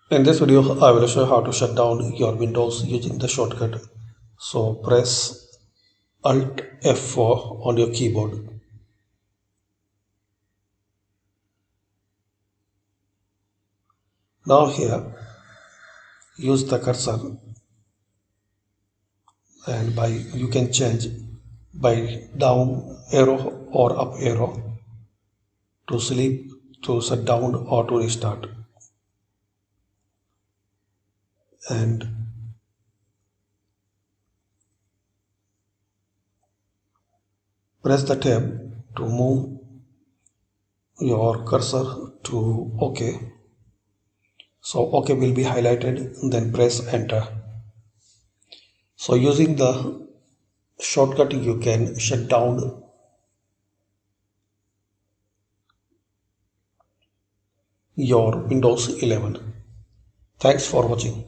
In this video, I will show you how to shut down your Windows using the shortcut. So press Alt F4 on your keyboard. Now here, use the cursor and you can change by down arrow or up arrow to sleep, to shut down or to restart. And press the tab to move your cursor to OK. So OK will be highlighted, then press enter. So using the shortcut you can shut down your Windows 11. Thanks for watching.